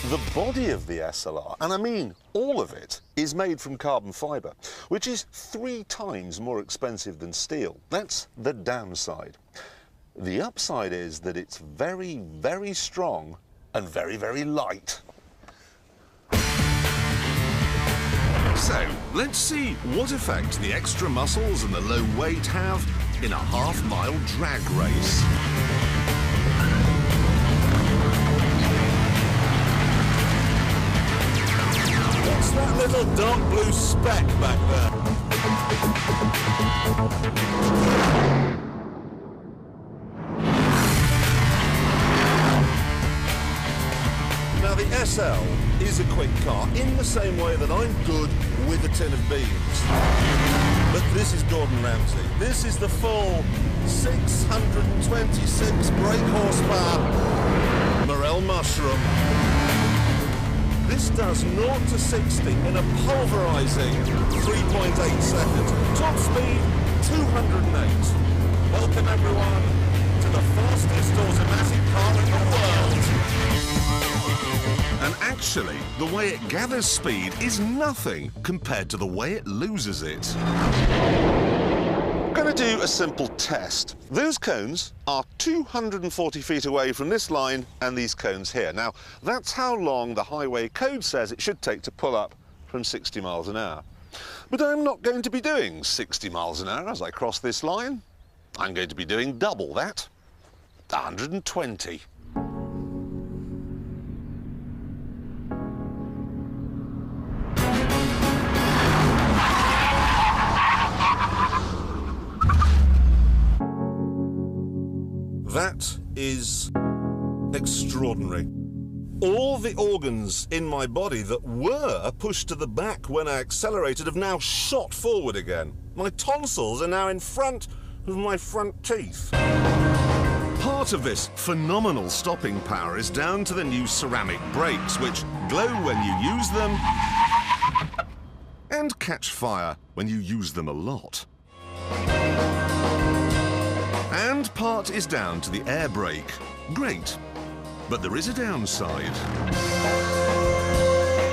The body of the SLR, and I mean all of it, is made from carbon fibre, which is 3 times more expensive than steel. That's the downside. The upside is that it's very, very strong and very, very light. So, let's see what effect the extra muscles and the low weight have in a half-mile drag race. What's that little dark blue speck back there? Now the SL is a quick car in the same way that I'm good with a tin of beans. But this is Gordon Ramsay. This is the full 626 brake horsepower Morel Mushroom. This does 0 to 60 in a pulverizing 3.8 seconds. Top speed, 208. Welcome everyone to the fastest automatic car in the world. And actually, the way it gathers speed is nothing compared to the way it loses it. I'm going to do a simple test. Those cones are 240 feet away from this line and these cones here. Now, that's how long the highway code says it should take to pull up from 60 miles an hour. But I'm not going to be doing 60 miles an hour as I cross this line. I'm going to be doing double that, 120. That is extraordinary. All the organs in my body that were pushed to the back when I accelerated have now shot forward again. My tonsils are now in front of my front teeth. Part of this phenomenal stopping power is down to the new ceramic brakes, which glow when you use them and catch fire when you use them a lot. And part is down to the air brake. Great, but there is a downside.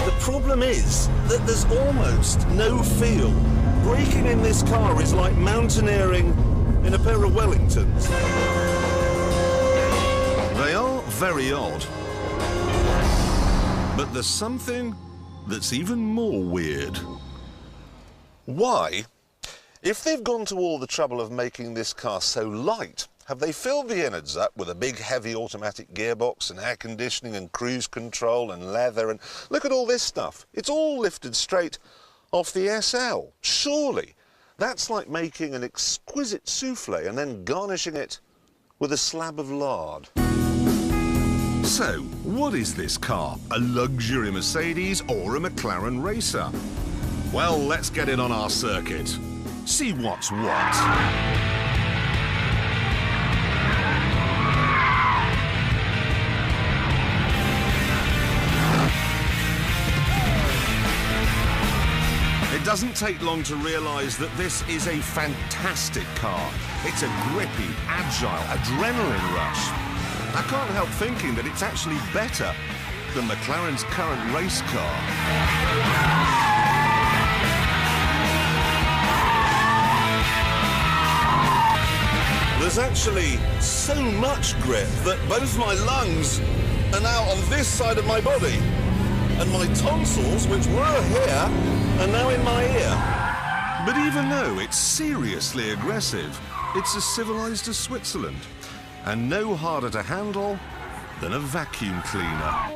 The problem is that there's almost no feel. Braking in this car is like mountaineering in a pair of Wellingtons. They are very odd. But there's something that's even more weird. Why, if they've gone to all the trouble of making this car so light, have they filled the innards up with a big heavy automatic gearbox and air conditioning and cruise control and leather and look at all this stuff. It's all lifted straight off the SL. Surely that's like making an exquisite souffle and then garnishing it with a slab of lard. So, what is this car? A luxury Mercedes or a McLaren racer? Well, let's get it on our circuit. See what's what. It doesn't take long to realise that this is a fantastic car. It's a grippy, agile, adrenaline rush. I can't help thinking that it's actually better than McLaren's current race car. There's actually so much grip that both my lungs are now on this side of my body. And my tonsils, which were here, are now in my ear. But even though it's seriously aggressive, it's as civilised as Switzerland. And no harder to handle than a vacuum cleaner.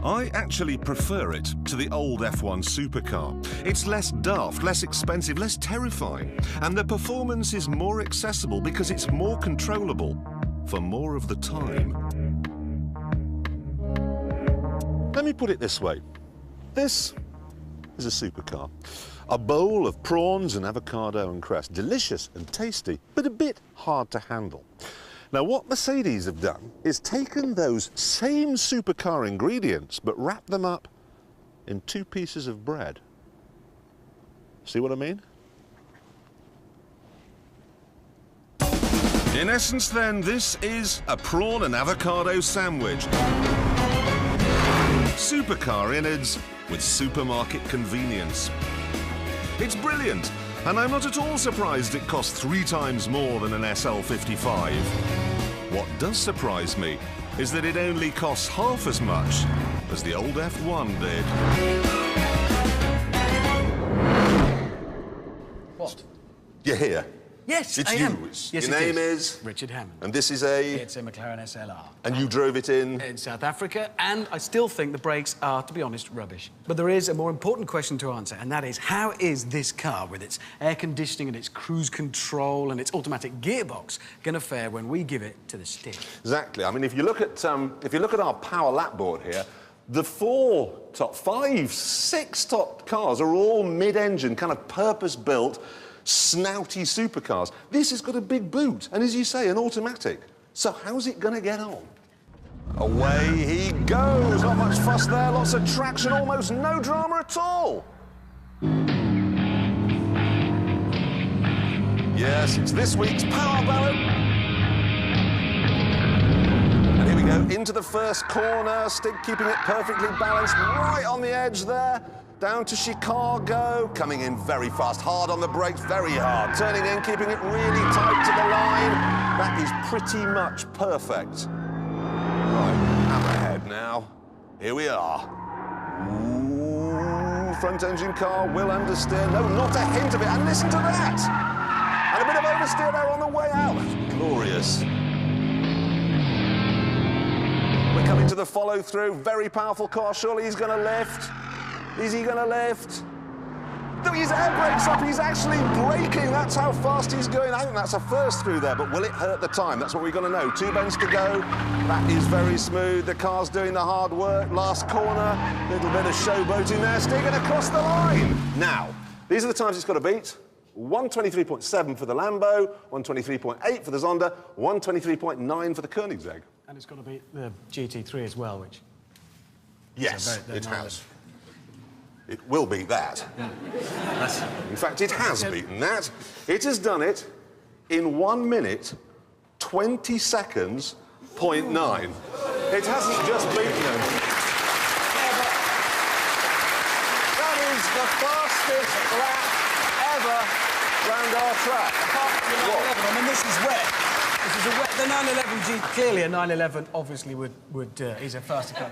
I actually prefer it to the old F1 supercar. It's less daft, less expensive, less terrifying. And the performance is more accessible because it's more controllable for more of the time. Let me put it this way. This is a supercar. A bowl of prawns and avocado and cress. Delicious and tasty, but a bit hard to handle. Now, what Mercedes have done is taken those same supercar ingredients, but wrapped them up in 2 pieces of bread. See what I mean? In essence, then, this is a prawn and avocado sandwich. Supercar innards with supermarket convenience. It's brilliant, and I'm not at all surprised it costs 3 times more than an SL55. What does surprise me is that it only costs half as much as the old F1 did. What? You're here. Yes, It's I you. am. It's- Yes, your it name is? Richard Hammond. And this is a... It's a McLaren SLR. And you drove it in? In South Africa, and I still think the brakes are, to be honest, rubbish. But there is a more important question to answer, and that is, how is this car, with its air conditioning and its cruise control and its automatic gearbox, going to fare when we give it to the stick? Exactly. I mean, if you look at our power lap board here, the 4 top, 5, 6 top cars are all mid-engine, kind of purpose-built, snouty supercars. This has got a big boot, and as you say, an automatic. So how's it going to get on? Away he goes. Not much fuss there, lots of traction, almost no drama at all. Yes, it's this week's Power Ballad. And here we go, into the first corner, stick keeping it perfectly balanced, right on the edge there. Down to Chicago, coming in very fast, hard on the brakes, very hard. Turning in, keeping it really tight to the line. That is pretty much perfect. Right, hammerhead now. Here we are. Ooh, front engine car will understeer. No, not a hint of it. And listen to that. And a bit of oversteer there on the way out. That's glorious. We're coming to the follow-through. Very powerful car. Surely he's going to lift. Is he going to lift? No, his air brakes up. He's actually braking. That's how fast he's going. I think that's a first through there, but will it hurt the time? That's what we're going to know. 2 bends to go. That is very smooth. The car's doing the hard work. Last corner. Little bit of showboating there. Sticking across the line. Now, these are the times it's got to beat. 1:23.7 for the Lambo, 1:23.8 for the Zonda, 1:23.9 for the Koenigsegg. And it's got to beat the GT3 as well, which... Yes, they're it not- has. It will beat that. In fact, it has beaten that. It has done it in 1 minute, 20 seconds, 0.9. It hasn't just beaten them. That is the fastest lap ever round our track. I mean, this is wet. This is a wet... The 911 G... Clearly, a 911 obviously is a faster car.